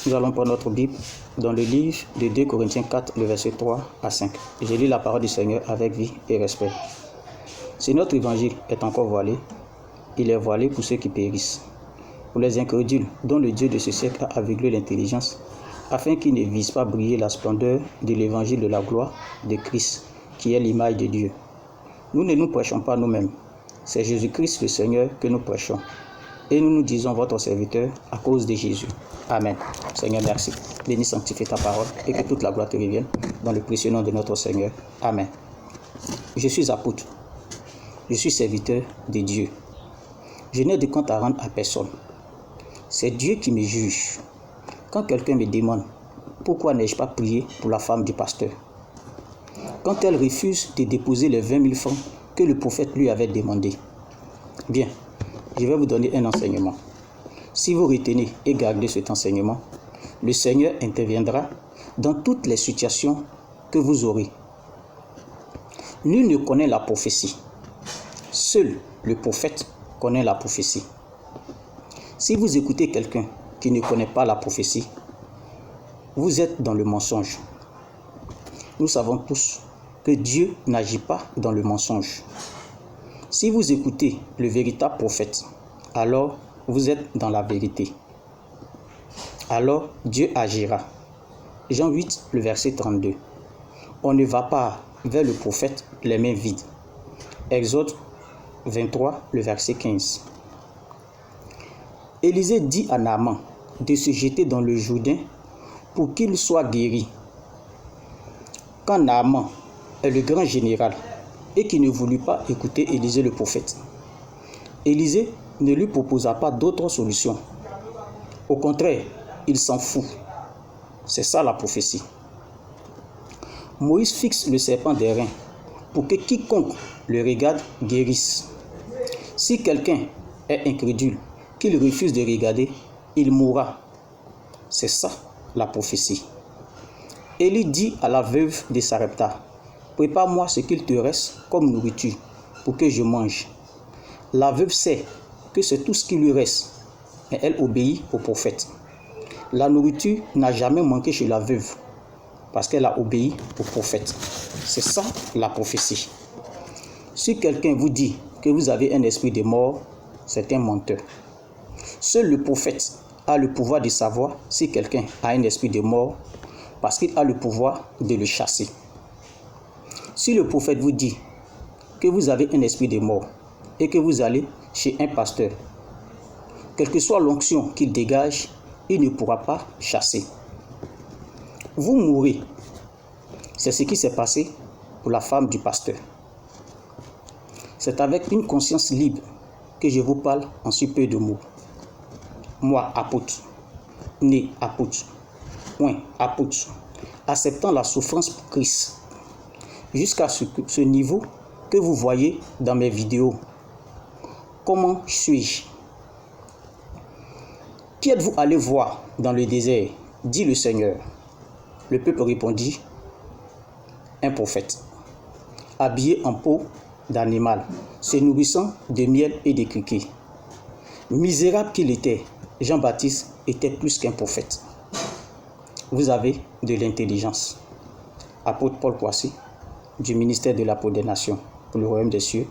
Nous allons prendre notre Bible dans le livre de 2 Corinthiens 4, le verset 3 à 5. Je lis la parole du Seigneur avec vie et respect. Si notre évangile est encore voilé, il est voilé pour ceux qui périssent, pour les incrédules dont le Dieu de ce siècle a aveuglé l'intelligence, afin qu'ils ne visent pas briller la splendeur de l'évangile de la gloire de Christ, qui est l'image de Dieu. Nous ne nous prêchons pas nous-mêmes, c'est Jésus-Christ le Seigneur que nous prêchons. Et nous nous disons votre serviteur à cause de Jésus. Amen. Seigneur, merci. Bénis, sanctifie ta parole et que toute la gloire te revienne dans le précieux nom de notre Seigneur. Amen. Je suis apôtre. Je suis serviteur de Dieu. Je n'ai de compte à rendre à personne. C'est Dieu qui me juge. Quand quelqu'un me demande pourquoi n'ai-je pas prié pour la femme du pasteur, quand elle refuse de déposer les 20 000 francs que le prophète lui avait demandé, bien, je vais vous donner un enseignement. Si vous retenez et gardez cet enseignement, le Seigneur interviendra dans toutes les situations que vous aurez. Nul ne connaît la prophétie. Seul le prophète connaît la prophétie. Si vous écoutez quelqu'un qui ne connaît pas la prophétie, vous êtes dans le mensonge. Nous savons tous que Dieu n'agit pas dans le mensonge. Si vous écoutez le véritable prophète, alors vous êtes dans la vérité. Alors Dieu agira. Jean 8, le verset 32. On ne va pas vers le prophète les mains vides. Exode 23, le verset 15. Élisée dit à Naaman de se jeter dans le Jourdain pour qu'il soit guéri. Quand Naaman est le grand général et qui ne voulut pas écouter Élisée le prophète, Élisée ne lui proposa pas d'autre solution. Au contraire, il s'en fout. C'est ça la prophétie. Moïse fixe le serpent des reins pour que quiconque le regarde guérisse. Si quelqu'un est incrédule, qu'il refuse de regarder, il mourra. C'est ça la prophétie. Élie dit à la veuve de Sarepta, « Prépare-moi ce qu'il te reste comme nourriture pour que je mange. » La veuve sait que c'est tout ce qui lui reste, mais elle obéit au prophète. La nourriture n'a jamais manqué chez la veuve parce qu'elle a obéi au prophète. C'est ça la prophétie. Si quelqu'un vous dit que vous avez un esprit de mort, c'est un menteur. Seul le prophète a le pouvoir de savoir si quelqu'un a un esprit de mort parce qu'il a le pouvoir de le chasser. Si le prophète vous dit que vous avez un esprit de mort et que vous allez chez un pasteur, quelle que soit l'onction qu'il dégage, il ne pourra pas chasser. Vous mourrez. C'est ce qui s'est passé pour la femme du pasteur. C'est avec une conscience libre que je vous parle en si peu de mots. Moi, apôtre, né apôtre, apôtre, acceptant la souffrance pour Christ, jusqu'à ce niveau que vous voyez dans mes vidéos. Comment suis-je? Qui êtes-vous allé voir dans le désert? Dit le Seigneur. Le peuple répondit, un prophète, habillé en peau d'animal, se nourrissant de miel et de criquets. Misérable qu'il était, Jean-Baptiste était plus qu'un prophète. Vous avez de l'intelligence. Apôtre Paul Poissy, du ministère de l'Apôtre des Nations pour le Royaume des Cieux,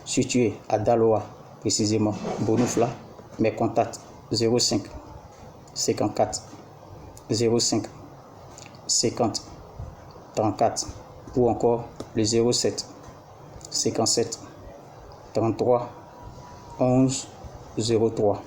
situé à Daloa, précisément, Bonoufla, mes contacts 05 54 05 50 34 ou encore le 07 57 33 11 03.